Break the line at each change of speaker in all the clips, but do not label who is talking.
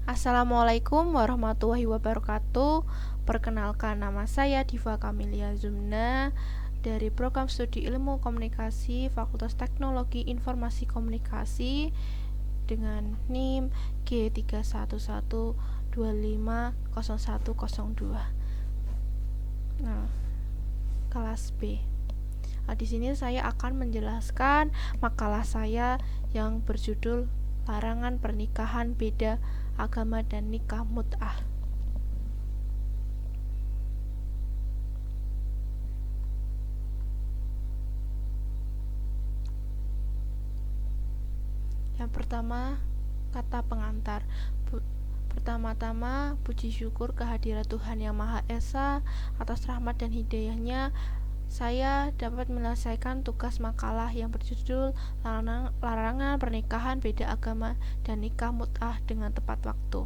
Assalamualaikum warahmatullahi wabarakatuh. Perkenalkan, nama saya Diva Kamelia Zumna dari Program Studi Ilmu Komunikasi Fakultas Teknologi Informasi Komunikasi dengan NIM G311250102. Nah, kelas B. Di sini saya akan menjelaskan makalah saya yang berjudul Larangan Pernikahan Beda Agama dan Nikah Mut'ah. Yang pertama, kata pengantar. Pertama-tama, puji syukur kehadirat Tuhan Yang Maha Esa atas rahmat dan hidayahnya saya dapat menyelesaikan tugas makalah yang berjudul Larangan Pernikahan Beda Agama dan Nikah Mut'ah dengan tepat waktu.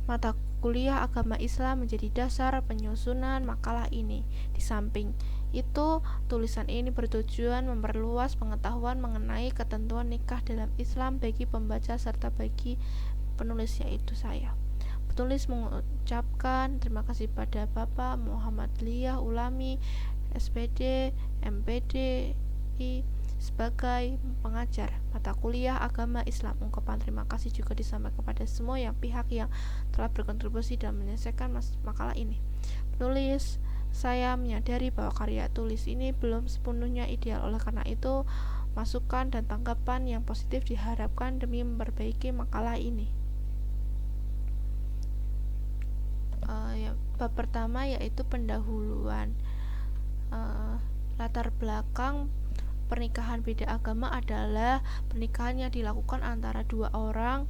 Mata kuliah agama Islam menjadi dasar penyusunan makalah ini. Di samping itu, tulisan ini bertujuan memperluas pengetahuan mengenai ketentuan nikah dalam Islam bagi pembaca serta bagi penulis, yaitu saya. Penulis mengucapkan terima kasih pada Bapak Muhammad Liyah Ulami, SPD, MPDI sebagai pengajar mata kuliah agama Islam. Ungkapan terima kasih juga disampaikan kepada semua pihak yang telah berkontribusi dalam menyelesaikan makalah ini. Penulis, saya menyadari bahwa karya tulis ini belum sepenuhnya ideal, oleh karena itu masukan dan tanggapan yang positif diharapkan demi memperbaiki makalah ini. Bab pertama yaitu pendahuluan. Latar belakang pernikahan beda agama adalah pernikahan yang dilakukan antara dua orang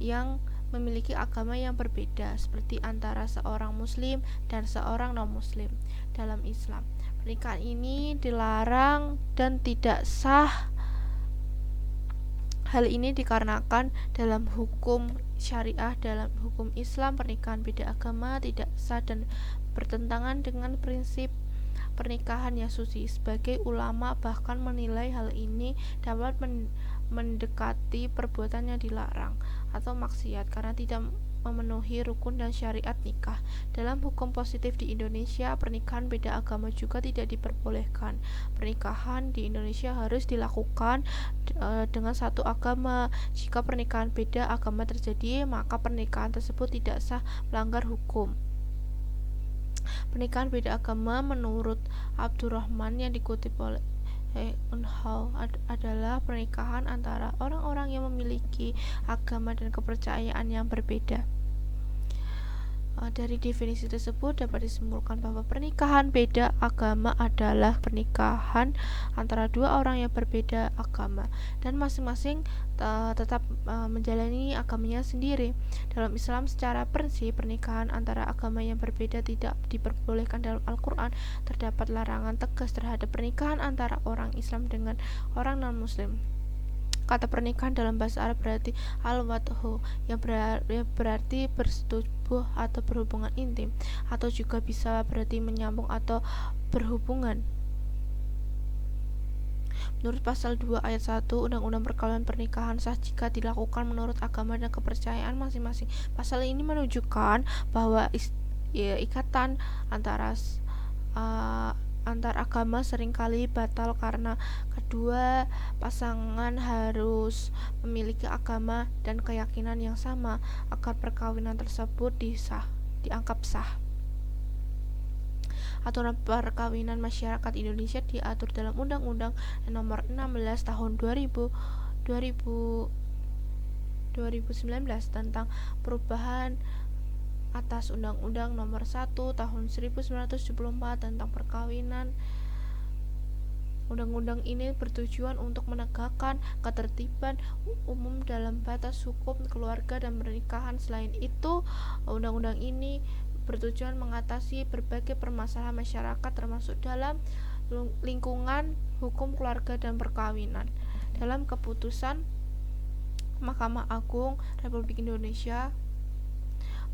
yang memiliki agama yang berbeda, seperti antara seorang muslim dan seorang non-muslim dalam Islam. Pernikahan ini dilarang dan tidak sah. Hal ini dikarenakan dalam hukum syariah, dalam hukum Islam, pernikahan beda agama tidak sah dan bertentangan dengan prinsip pernikahan yang suci. Sebagai ulama bahkan menilai hal ini dapat mendekati perbuatan yang dilarang atau maksiat karena tidak memenuhi rukun dan syariat nikah. Dalam hukum positif di Indonesia, pernikahan beda agama juga tidak diperbolehkan. Pernikahan di Indonesia harus dilakukan dengan satu agama. Jika pernikahan beda agama terjadi, maka pernikahan tersebut tidak sah, melanggar hukum. Pernikahan beda agama menurut Abdurrahman yang dikutip oleh Unhal adalah pernikahan antara orang-orang yang memiliki agama dan kepercayaan yang berbeda. Dari definisi tersebut dapat disimpulkan bahwa pernikahan beda agama adalah pernikahan antara dua orang yang berbeda agama dan masing-masing tetap menjalani agamanya sendiri. Dalam Islam secara prinsip pernikahan antara agama yang berbeda tidak diperbolehkan. Dalam Al-Quran terdapat larangan tegas terhadap pernikahan antara orang Islam dengan orang non-muslim. Kata pernikahan dalam bahasa Arab berarti al-wadhu, yang berarti bersetubuh atau berhubungan intim, atau juga bisa berarti menyambung atau berhubungan. Menurut pasal 2 ayat 1 Undang-Undang Perkawinan, pernikahan sah jika dilakukan menurut agama dan kepercayaan masing-masing. Pasal ini menunjukkan bahwa ikatan antar agama seringkali batal karena kedua pasangan harus memiliki agama dan keyakinan yang sama agar perkawinan tersebut dianggap sah. Aturan perkawinan masyarakat Indonesia diatur dalam Undang-Undang Nomor 16 Tahun 2019 tentang perubahan atas Undang-Undang Nomor 1 Tahun 1974 tentang perkawinan. Undang-undang ini bertujuan untuk menegakkan ketertiban umum dalam batas hukum keluarga dan pernikahan. Selain itu, undang-undang ini bertujuan mengatasi berbagai permasalahan masyarakat termasuk dalam lingkungan hukum keluarga dan perkawinan. Dalam keputusan Mahkamah Agung Republik Indonesia,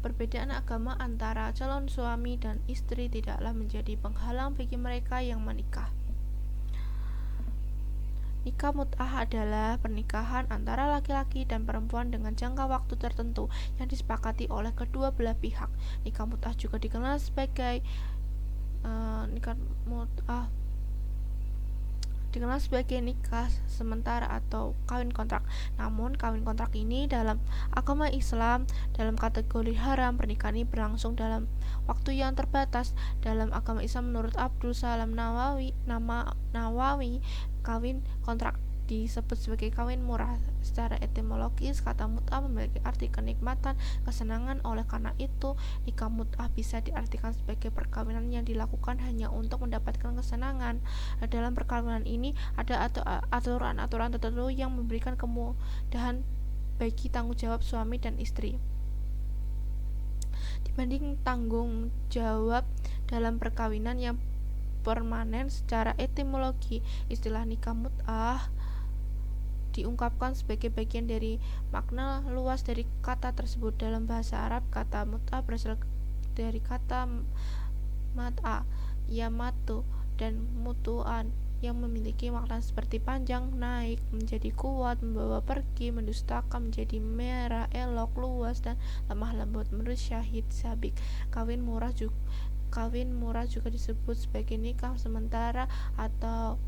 perbedaan agama antara calon suami dan istri tidaklah menjadi penghalang bagi mereka yang menikah. Nikah mut'ah adalah pernikahan antara laki-laki dan perempuan dengan jangka waktu tertentu yang disepakati oleh kedua belah pihak. Nikah mut'ah juga dikenal sebagai nikah mut'ah dikenal sebagai nikah sementara atau kawin kontrak. Namun, kawin kontrak ini dalam agama Islam dalam kategori haram. Pernikahan ini berlangsung dalam waktu yang terbatas. Dalam agama Islam menurut Abdul Salam Nawawi, kawin kontrak disebut sebagai kawin murah. Secara etimologis, kata mut'ah memiliki arti kenikmatan, kesenangan. Oleh karena itu, nikah mut'ah bisa diartikan sebagai perkawinan yang dilakukan hanya untuk mendapatkan kesenangan. Dalam perkawinan ini ada aturan-aturan tertentu yang memberikan kemudahan bagi tanggung jawab suami dan istri dibanding tanggung jawab dalam perkawinan yang permanen. Secara etimologi, istilah nikah mut'ah diungkapkan sebagai bagian dari makna luas dari kata tersebut. Dalam bahasa Arab, kata mut'ah berasal dari kata mat'a, yamatu, dan mutu'an yang memiliki makna seperti panjang, naik, menjadi kuat, membawa pergi, mendustakan, menjadi merah, elok, luas, dan lemah lembut. Menurut Syahid Sabik, kawin murah juga disebut sebagai nikah sementara atau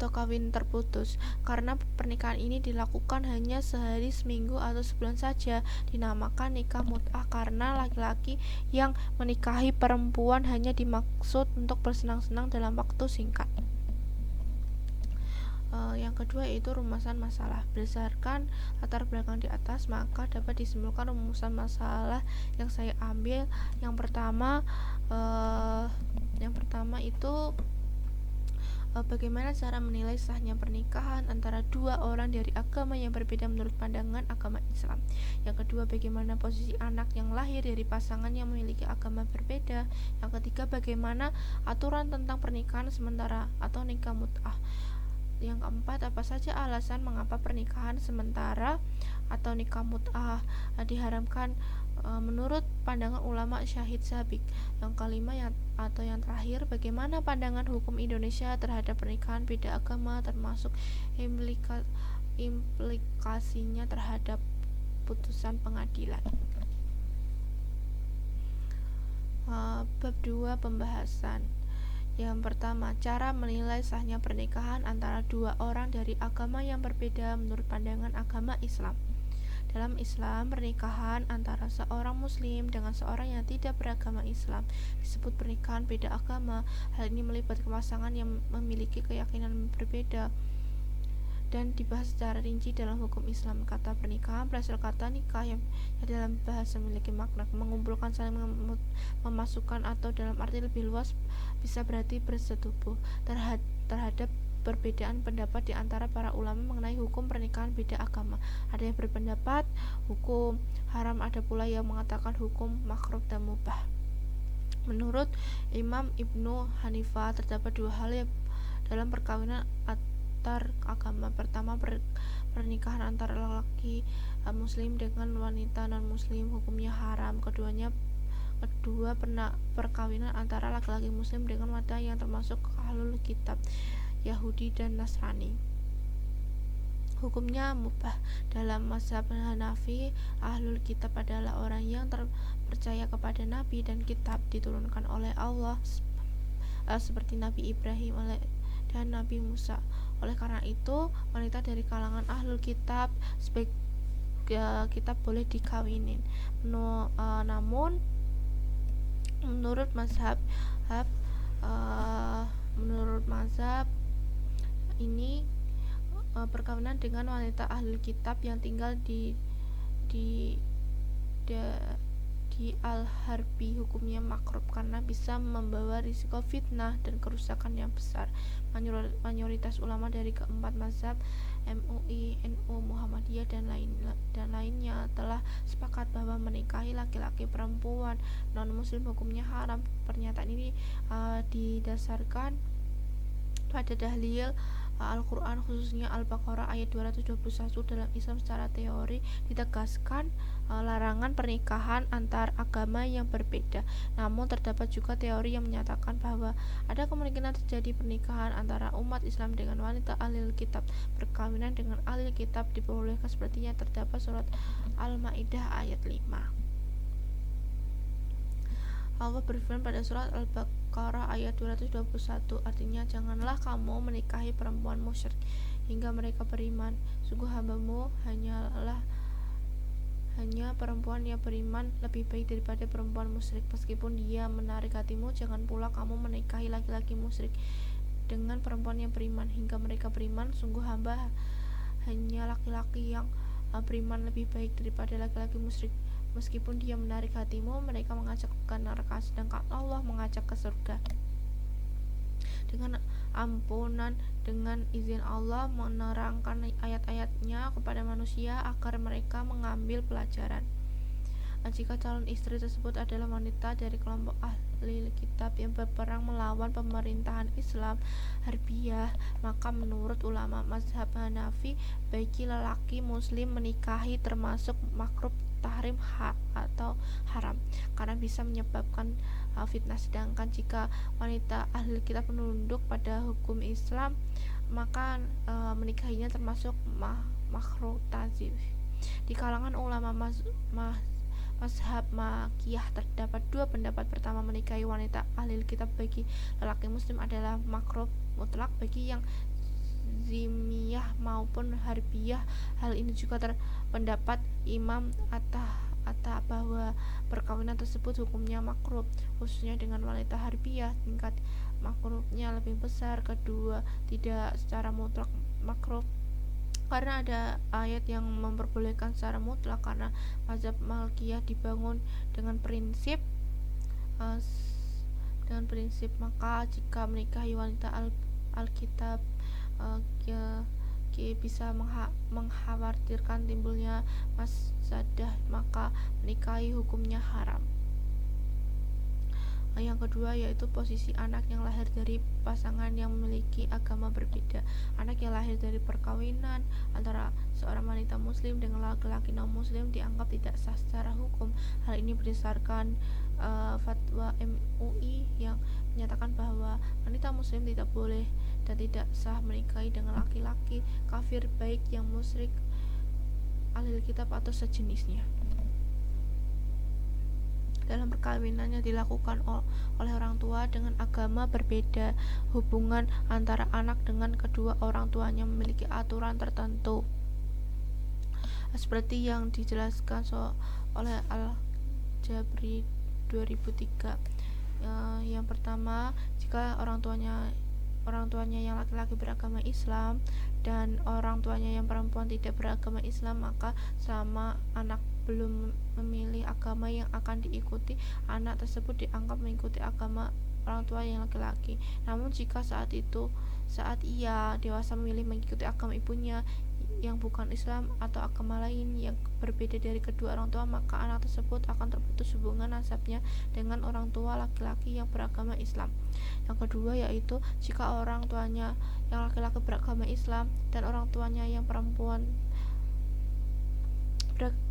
kawin terputus, karena pernikahan ini dilakukan hanya sehari, seminggu, atau sebulan saja. Dinamakan nikah mut'ah karena laki-laki yang menikahi perempuan hanya dimaksud untuk bersenang-senang dalam waktu singkat. Yang kedua yaitu rumusan masalah. Berdasarkan latar belakang di atas, maka dapat disimpulkan rumusan masalah yang saya ambil. Yang pertama itu bagaimana cara menilai sahnya pernikahan antara dua orang dari agama yang berbeda menurut pandangan agama Islam. Yang kedua, bagaimana posisi anak yang lahir dari pasangan yang memiliki agama berbeda. Yang ketiga, bagaimana aturan tentang pernikahan sementara atau nikah mut'ah. Yang keempat, apa saja alasan mengapa pernikahan sementara atau nikah mut'ah diharamkan menurut pandangan ulama Syahid Sabik. Yang kelima yang terakhir, bagaimana pandangan hukum Indonesia terhadap pernikahan beda agama, termasuk implikasinya terhadap putusan pengadilan. Bab 2, pembahasan. Yang pertama, cara menilai sahnya pernikahan antara dua orang dari agama yang berbeda menurut pandangan agama Islam. Dalam Islam, pernikahan antara seorang muslim dengan seorang yang tidak beragama Islam disebut pernikahan beda agama. Hal ini melibatkan pasangan yang memiliki keyakinan berbeda dan dibahas secara rinci dalam hukum Islam. Kata pernikahan berasal kata nikah yang dalam bahasa memiliki makna mengumpulkan, saling memasukkan, atau dalam arti lebih luas bisa berarti bersetubuh terhadap perbedaan pendapat di antara para ulama mengenai hukum pernikahan beda agama. Ada yang berpendapat hukum haram, ada pula yang mengatakan hukum makruh dan mubah. Menurut Imam Ibnu Hanifah, terdapat dua hal yang dalam perkawinan antar agama. Pertama, pernikahan antara laki muslim dengan wanita non muslim hukumnya haram. Kedua, perkawinan antara laki-laki muslim dengan wanita yang termasuk ahlul kitab, Yahudi dan Nasrani, hukumnya mubah. Dalam mazhab Hanafi, ahlul kitab adalah orang yang percaya kepada nabi dan kitab diturunkan oleh Allah seperti Nabi Ibrahim dan Nabi Musa. Oleh karena itu, wanita dari kalangan ahlul kitab kitab boleh dikawinin. Namun menurut mazhab ini perkawinan dengan wanita ahlul kitab yang tinggal di al-harbi hukumnya makruh karena bisa membawa risiko fitnah dan kerusakan yang besar. Mayoritas ulama dari keempat mazhab MUI, NU, Muhammadiyah dan lainnya telah sepakat bahwa menikahi laki-laki perempuan non muslim hukumnya haram. Pernyataan ini didasarkan pada dalil Al-Quran khususnya Al-Baqarah ayat 221 dalam Islam secara teori ditegaskan larangan pernikahan antar agama yang berbeda. Namun terdapat juga teori yang menyatakan bahwa ada kemungkinan terjadi pernikahan antara umat Islam dengan wanita ahlul kitab. Perkawinan dengan ahlul kitab diperbolehkan seperti yang terdapat surat Al-Maidah ayat 5. Allah berfirman pada surat Al-Baqarah ayat 221, artinya janganlah kamu menikahi perempuan musyrik hingga mereka beriman. Sungguh hambamu hanya perempuan yang beriman lebih baik daripada perempuan musyrik. Meskipun dia menarik hatimu, jangan pula kamu menikahi laki-laki musyrik dengan perempuan yang beriman hingga mereka beriman. Sungguh hamba hanya laki-laki yang beriman lebih baik daripada laki-laki musyrik. Meskipun dia menarik hatimu, mereka mengajak ke neraka, sedangkan Allah mengajak ke surga. Dengan ampunan, dengan izin Allah menerangkan ayat-ayatnya kepada manusia agar mereka mengambil pelajaran. Jika calon istri tersebut adalah wanita dari kelompok ahli kitab yang berperang melawan pemerintahan Islam Harbiyah, maka menurut ulama mazhab Hanafi, bagi lelaki muslim menikahi termasuk makruh tahrim atau haram karena bisa menyebabkan fitnah. Sedangkan jika wanita ahli kitab menunduk pada hukum Islam, maka menikahinya termasuk makruh tanzih. Di kalangan ulama mazhab Makkiyah terdapat dua pendapat. Pertama, menikahi wanita ahli kitab bagi lelaki muslim adalah makruh mutlak bagi yang zimiyah maupun harbiyah. Hal ini juga terpendapat Imam Atta bahwa perkawinan tersebut hukumnya makruh, khususnya dengan wanita harbiyah tingkat makruhnya lebih besar. Kedua, tidak secara mutlak makruh karena ada ayat yang memperbolehkan secara mutlak, karena mazhab Malikiyah dibangun dengan prinsip maka jika menikahi wanita Alkitab bisa mengkhawatirkan timbulnya mafsadah, maka menikahi hukumnya haram. Yang kedua yaitu posisi anak yang lahir dari pasangan yang memiliki agama berbeda. Anak yang lahir dari perkawinan antara seorang wanita muslim dengan laki-laki non muslim dianggap tidak sah secara hukum. Hal ini berdasarkan fatwa MUI yang menyatakan bahwa wanita muslim tidak boleh dan tidak sah menikahi dengan laki-laki kafir, baik yang musyrik, ahli kitab atau sejenisnya. Dalam perkawinannya dilakukan oleh orang tua dengan agama berbeda, hubungan antara anak dengan kedua orang tuanya memiliki aturan tertentu seperti yang dijelaskan oleh Al-Jabri 2003. Yang pertama, jika orang tuanya yang laki-laki beragama Islam dan orang tuanya yang perempuan tidak beragama Islam, maka selama anak belum memilih agama yang akan diikuti, anak tersebut dianggap mengikuti agama orang tua yang laki-laki. Namun jika saat ia dewasa memilih mengikuti agama ibunya yang bukan Islam atau agama lain yang berbeda dari kedua orang tua, maka anak tersebut akan terputus hubungan nasabnya dengan orang tua laki-laki yang beragama Islam. Yang kedua yaitu jika orang tuanya yang laki-laki beragama Islam dan orang tuanya yang perempuan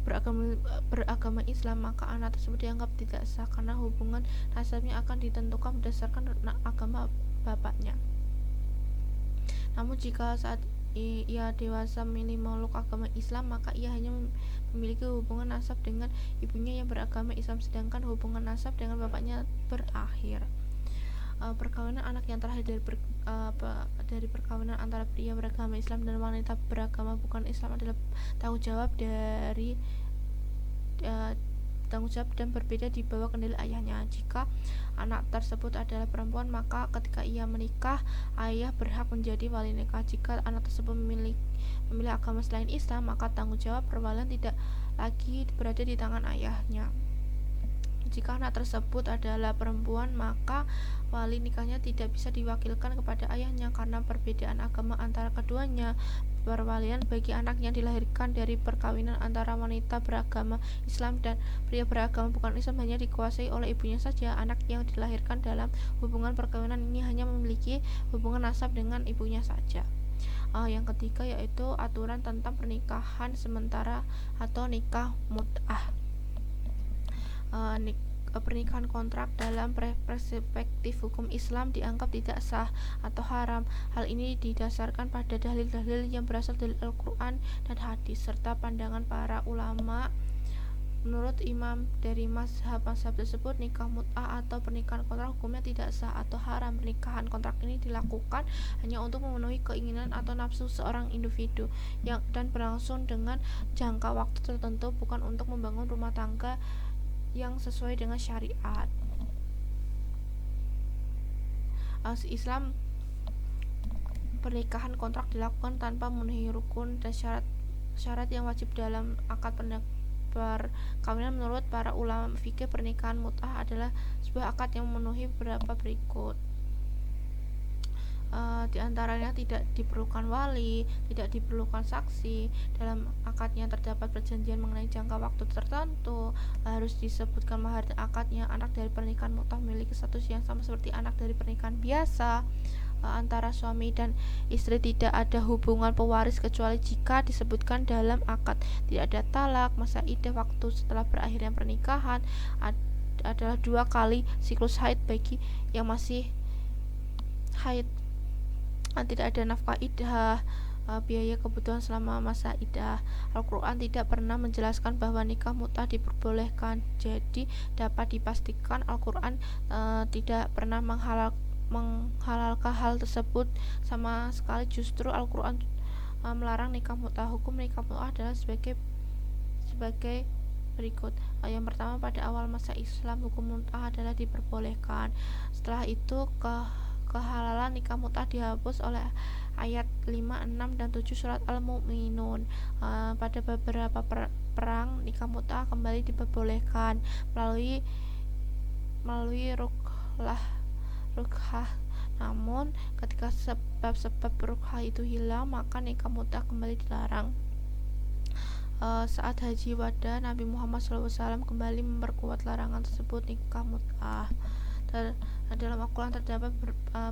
beragama Islam, maka anak tersebut dianggap tidak sah karena hubungan nasabnya akan ditentukan berdasarkan agama bapaknya. Namun jika saat ia dewasa memilih memeluk agama Islam, maka ia hanya memiliki hubungan nasab dengan ibunya yang beragama Islam, sedangkan hubungan nasab dengan bapaknya berakhir. Perkawinan anak yang terakhir dari perkawinan antara pria beragama Islam dan wanita beragama bukan Islam adalah tanggung jawab dan berbeda di bawah kendali ayahnya. Jika anak tersebut adalah perempuan, maka ketika ia menikah, ayah berhak menjadi wali nikah. Jika anak tersebut memilih agama selain Islam, maka tanggung jawab perwalian tidak lagi berada di tangan ayahnya. Jika anak tersebut adalah perempuan, maka wali nikahnya tidak bisa diwakilkan kepada ayahnya karena perbedaan agama antara keduanya. Perwalian bagi anak yang dilahirkan dari perkawinan antara wanita beragama Islam dan pria beragama bukan Islam hanya dikuasai oleh ibunya saja. Anak yang dilahirkan dalam hubungan perkawinan ini hanya memiliki hubungan nasab dengan ibunya saja. Yang ketiga yaitu aturan tentang pernikahan sementara atau nikah mut'ah. Pernikahan kontrak dalam perspektif hukum Islam dianggap tidak sah atau haram. Hal ini didasarkan pada dalil-dalil yang berasal dari Al-Quran dan hadis serta pandangan para ulama. Menurut imam dari mazhab tersebut, nikah mut'ah atau pernikahan kontrak hukumnya tidak sah atau haram. Pernikahan kontrak ini dilakukan hanya untuk memenuhi keinginan atau nafsu seorang individu dan berlangsung dengan jangka waktu tertentu, bukan untuk membangun rumah tangga yang sesuai dengan syariat. Islam, pernikahan kontrak dilakukan tanpa memenuhi rukun dan syarat yang wajib dalam akad perkawinan. Menurut para ulama fikih, pernikahan mut'ah adalah sebuah akad yang memenuhi beberapa berikut. Di antaranya tidak diperlukan wali, tidak diperlukan saksi. Dalam akadnya terdapat perjanjian mengenai jangka waktu tertentu. Harus disebutkan mahar akadnya. Anak dari pernikahan mut'ah memiliki status yang sama seperti anak dari pernikahan biasa. Antara suami dan istri tidak ada hubungan pewaris kecuali jika disebutkan dalam akad. Tidak ada talak. Masa iddah waktu setelah berakhirnya pernikahan adalah 2 kali siklus haid bagi yang masih haid. Tidak ada nafkah iddah, biaya kebutuhan selama masa iddah. Al-Quran tidak pernah menjelaskan bahwa nikah mut'ah diperbolehkan. Jadi dapat dipastikan Al-Quran tidak pernah menghalalkan hal tersebut sama sekali. Justru Al-Quran melarang nikah mut'ah. Hukum nikah mut'ah adalah sebagai berikut. Yang pertama, pada awal masa Islam hukum mut'ah adalah diperbolehkan. Setelah itu kehalalan nikah mut'ah dihapus oleh ayat 5, 6, dan 7 surat Al-Mu'minun. Pada beberapa perang nikah mut'ah kembali diperbolehkan melalui rukhah. Namun ketika sebab rukhah itu hilang, maka nikah mut'ah kembali dilarang. Saat haji wada, Nabi Muhammad SAW kembali memperkuat larangan tersebut nikah mut'ah. Dalam Al-Quran terdapat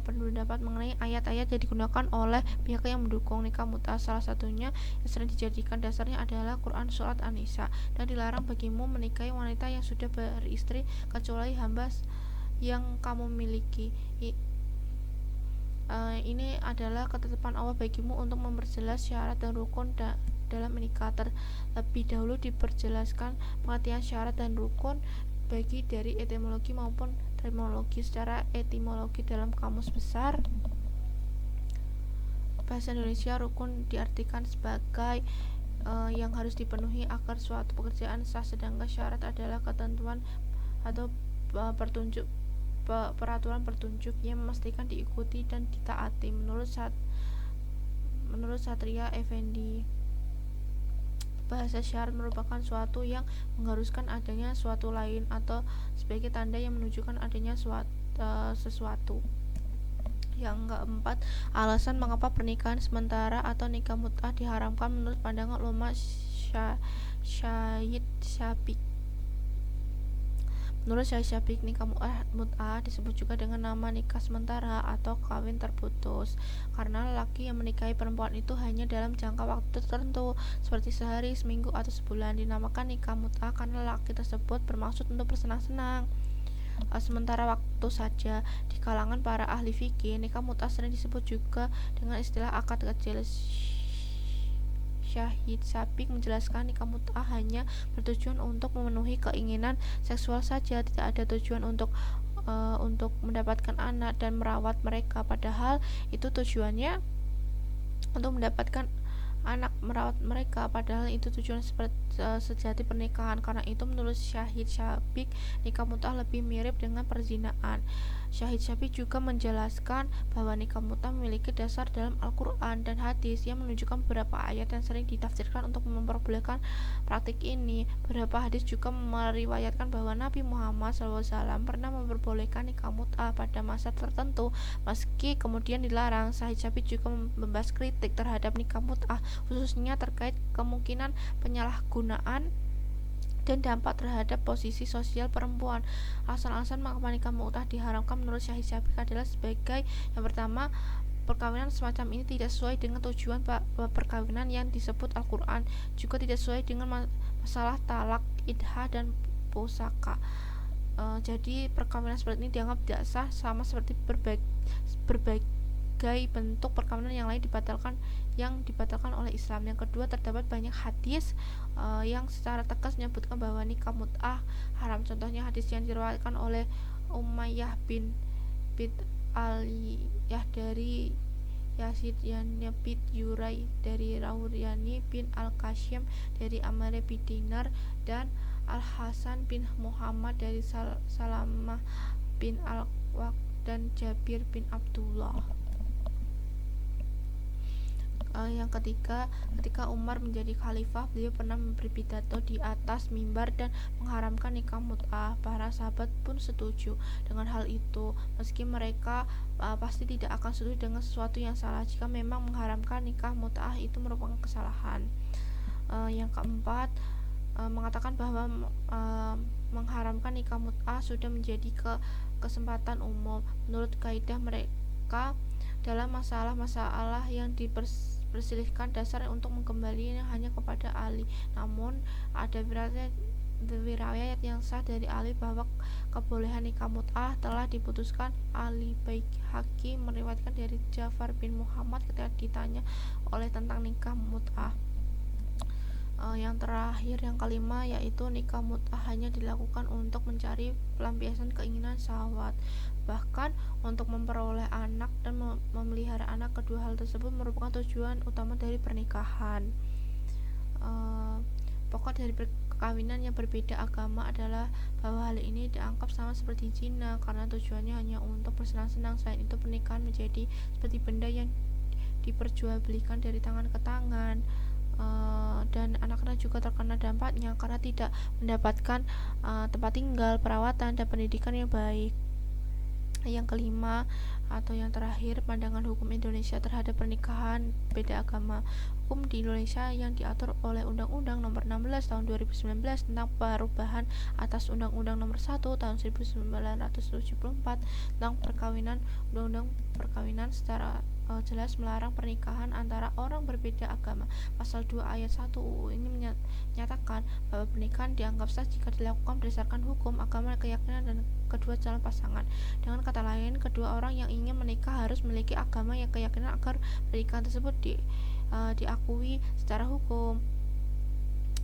pendapat mengenai ayat-ayat yang digunakan oleh pihak yang mendukung nikah mut'ah. Salah satunya yang sering dijadikan dasarnya adalah Quran surat An-Nisa, dan dilarang bagimu menikahi wanita yang sudah beristri kecuali hamba yang kamu miliki. Ini adalah ketetapan Allah bagimu untuk memperjelas syarat dan rukun dalam menikah. Terlebih dahulu diperjelaskan pengertian syarat dan rukun bagi dari etimologi maupun terminologi. Secara etimologi dalam Kamus Besar Bahasa Indonesia, rukun diartikan sebagai yang harus dipenuhi agar suatu pekerjaan sah, sedangkan syarat adalah ketentuan atau peraturan petunjuk yang memastikan diikuti dan ditaati. Menurut Satria Effendi, bahasa syarat merupakan suatu yang mengharuskan adanya suatu lain atau sebagai tanda yang menunjukkan adanya sesuatu. Yang keempat, alasan mengapa pernikahan sementara atau nikah mut'ah diharamkan menurut pandangan ulama Syahid Syafiq. Menurut Syahid Syafiq, nikah mut'ah disebut juga dengan nama nikah sementara atau kawin terputus karena lelaki yang menikahi perempuan itu hanya dalam jangka waktu tertentu seperti sehari, seminggu, atau sebulan. Dinamakan nikah mut'ah karena lelaki tersebut bermaksud untuk bersenang-senang sementara waktu saja. Di kalangan para ahli fikih, nikah mut'ah sering disebut juga dengan istilah akad kecil. Syahid Syafiq menjelaskan nikah mut'ah hanya bertujuan untuk memenuhi keinginan seksual saja, tidak ada tujuan untuk mendapatkan anak dan merawat mereka, padahal itu tujuannya untuk mendapatkan anak, merawat mereka, padahal itu tujuan sejati pernikahan. Karena itu menurut Syahid Syafiq, nikah mut'ah lebih mirip dengan perzinaan. Syahid Syafiq juga menjelaskan bahwa nikah mut'ah memiliki dasar dalam Al-Quran dan hadis yang menunjukkan beberapa ayat yang sering ditafsirkan untuk memperbolehkan praktik ini. Beberapa hadis juga meriwayatkan bahwa Nabi Muhammad SAW pernah memperbolehkan nikah mut'ah pada masa tertentu meski kemudian dilarang. Syahid Syafiq juga membahas kritik terhadap nikah mut'ah, khususnya terkait kemungkinan penyalahgunaan dan dampak terhadap posisi sosial perempuan. Alasan-alasan mengapa nikah mut'ah diharamkan menurut Syahid Syafiq adalah sebagai yang pertama, perkawinan semacam ini tidak sesuai dengan tujuan perkawinan yang disebut Al-Quran, juga tidak sesuai dengan masalah talak, idhah, dan pusaka. Jadi perkawinan seperti ini dianggap tidak sah, sama seperti berbagai bentuk perkawinan yang lain dibatalkan oleh Islam. Yang kedua, terdapat banyak hadis yang secara tegas menyebutkan bahwa nikah mut'ah haram. Contohnya hadis yang diriwayatkan oleh Umayyah bin Aliyah dari Yazid bin Yurai dari Rawriyani bin Al-Qasim dari Amr bin Dinar dan Al-Hasan bin Muhammad dari Salamah bin Al-Waq dan Jabir bin Abdullah. Yang ketiga, ketika Umar menjadi khalifah, beliau pernah memberi pidato di atas mimbar dan mengharamkan nikah mut'ah. Para sahabat pun setuju dengan hal itu, meski mereka pasti tidak akan setuju dengan sesuatu yang salah jika memang mengharamkan nikah mut'ah itu merupakan kesalahan. Yang keempat, mengatakan bahwa mengharamkan nikah mut'ah sudah menjadi kesempatan umum. Menurut kaidah mereka, dalam masalah-masalah yang diperselisihkan, dasar untuk mengembalikan hanya kepada Ali. Namun ada riwayat yang sah dari Ali bahwa kebolehan nikah mut'ah telah diputuskan. Ali Baihaqi meriwayatkan dari Ja'far bin Muhammad ketika ditanya oleh tentang nikah mut'ah. Yang terakhir, yang kelima, yaitu nikah mut'ah hanya dilakukan untuk mencari pelampiasan keinginan syahwat. Bahkan untuk memperoleh anak dan memelihara anak, kedua hal tersebut merupakan tujuan utama dari pernikahan. Pokok dari perkawinan yang berbeda agama adalah bahwa hal ini dianggap sama seperti zina karena tujuannya hanya untuk bersenang-senang. Selain itu, pernikahan menjadi seperti benda yang diperjualbelikan dari tangan ke tangan. Dan anak-anak juga terkena dampaknya karena tidak mendapatkan tempat tinggal, perawatan, dan pendidikan yang baik. Yang kelima atau yang terakhir, pandangan hukum Indonesia terhadap pernikahan beda agama. Hukum di Indonesia yang diatur oleh Undang-Undang Nomor 16 Tahun 2019 tentang perubahan atas Undang-Undang Nomor 1 Tahun 1974 tentang perkawinan. Undang-Undang perkawinan secara jelas melarang pernikahan antara orang berbeda agama. Pasal 2 ayat 1 UU ini menyatakan bahwa pernikahan dianggap sah jika dilakukan berdasarkan hukum, agama, keyakinan, dan kedua calon pasangan. Dengan kata lain, kedua orang yang ingin menikah harus memiliki agama yang keyakinan agar pernikahan tersebut diakui secara hukum.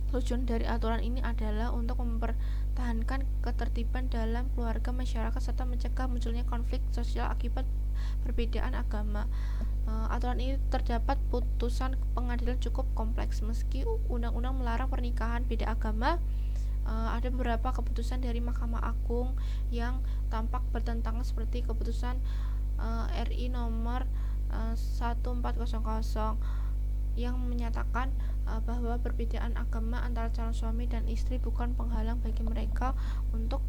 Tujuan dari aturan ini adalah untuk mempertahankan ketertiban dalam keluarga masyarakat serta mencegah munculnya konflik sosial akibat perbedaan agama. Aturan ini terdapat putusan pengadilan cukup kompleks. Meski undang-undang melarang pernikahan beda agama, ada beberapa keputusan dari Mahkamah Agung yang tampak bertentangan, seperti keputusan RI nomor 1400 yang menyatakan bahwa perbedaan agama antara calon suami dan istri bukan penghalang bagi mereka untuk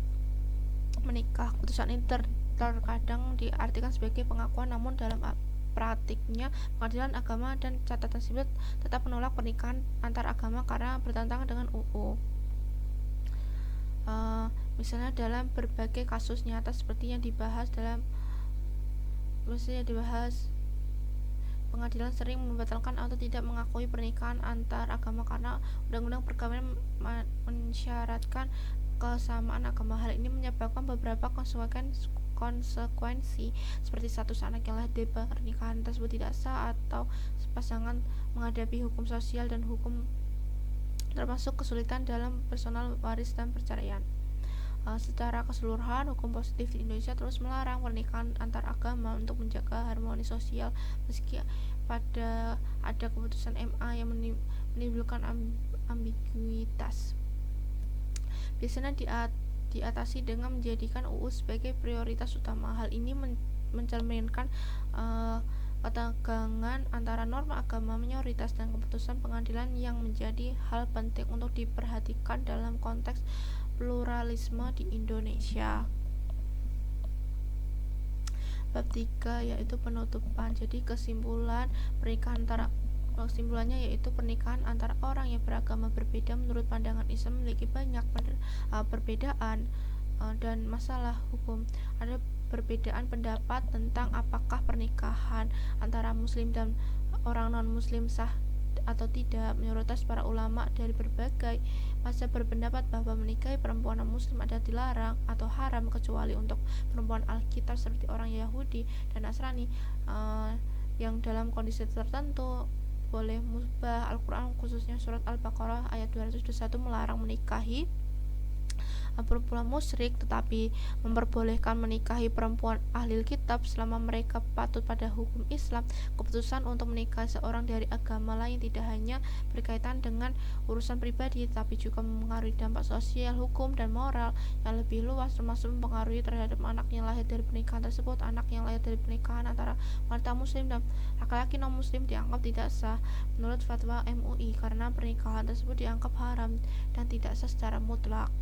menikah. Keputusan ini terkadang diartikan sebagai pengakuan, namun dalam praktiknya pengadilan agama dan catatan sipil tetap menolak pernikahan antar agama karena bertentangan dengan UU. Misalnya dalam berbagai kasus nyata seperti yang dibahas, pengadilan sering membatalkan atau tidak mengakui pernikahan antar agama karena undang-undang perkawinan mensyaratkan kesamaan agama. Hal ini menyebabkan beberapa konsekuensi seperti status anak yang lahir dari pernikahan tersebut tidak sah, atau pasangan menghadapi hukum sosial dan hukum, termasuk kesulitan dalam personal waris dan perceraian. Secara keseluruhan, hukum positif di Indonesia terus melarang pernikahan antar agama untuk menjaga harmoni sosial, meski ada keputusan MA yang menimbulkan ambiguitas. Biasanya diatasi dengan menjadikan UU sebagai prioritas utama. Hal ini mencerminkan ketegangan antara norma agama minoritas dan keputusan pengadilan yang menjadi hal penting untuk diperhatikan dalam konteks pluralisme di Indonesia. Bab 3 yaitu penutupan. Jadi kesimpulannya yaitu pernikahan antara orang yang beragama berbeda menurut pandangan Islam memiliki banyak perbedaan dan masalah hukum. Ada perbedaan pendapat tentang apakah pernikahan antara muslim dan orang non-muslim sah atau tidak. Mayoritas para ulama dari berbagai mazhab berpendapat bahwa menikahi perempuan non-muslim adalah dilarang atau haram kecuali untuk perempuan Alkitab seperti orang Yahudi dan Nasrani yang dalam kondisi tertentu boleh mubah. Al-Quran khususnya surat Al-Baqarah ayat 221 melarang menikahi perempuan musyrik tetapi memperbolehkan menikahi perempuan ahli kitab selama mereka patuh pada hukum Islam. Keputusan untuk menikahi seorang dari agama lain tidak hanya berkaitan dengan urusan pribadi tetapi juga mempengaruhi dampak sosial, hukum, dan moral yang lebih luas, termasuk mempengaruhi terhadap anak yang lahir dari pernikahan tersebut. Anak yang lahir dari pernikahan antara wanita muslim dan laki-laki non-muslim dianggap tidak sah menurut fatwa MUI karena pernikahan tersebut dianggap haram dan tidak sah secara mutlak.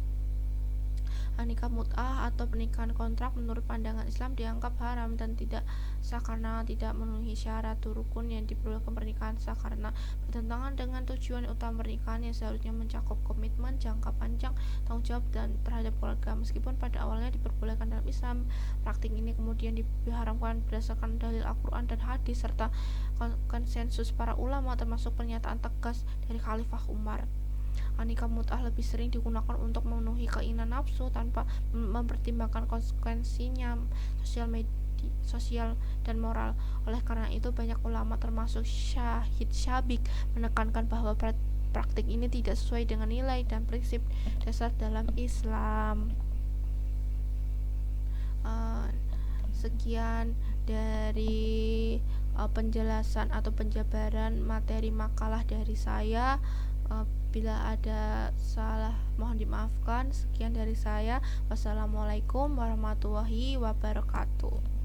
Nikah mut'ah atau pernikahan kontrak menurut pandangan Islam dianggap haram dan tidak sah karena tidak memenuhi syarat rukun yang diperlukan pernikahan sah karena bertentangan dengan tujuan utama pernikahan yang seharusnya mencakup komitmen jangka panjang, tanggung jawab dan terhadap keluarga. Meskipun pada awalnya diperbolehkan dalam Islam, praktik ini kemudian diharamkan berdasarkan dalil Al-Quran dan hadis serta konsensus para ulama, termasuk pernyataan tegas dari Khalifah Umar. Nikah mut'ah lebih sering digunakan untuk memenuhi keinginan nafsu tanpa mempertimbangkan konsekuensinya sosial dan moral. Oleh karena itu banyak ulama termasuk Syahid Syabik menekankan bahwa praktik ini tidak sesuai dengan nilai dan prinsip dasar dalam Islam. Sekian dari penjelasan atau penjabaran materi makalah dari saya. Bila ada salah mohon dimaafkan. Sekian dari saya. Wassalamualaikum warahmatullahi wabarakatuh.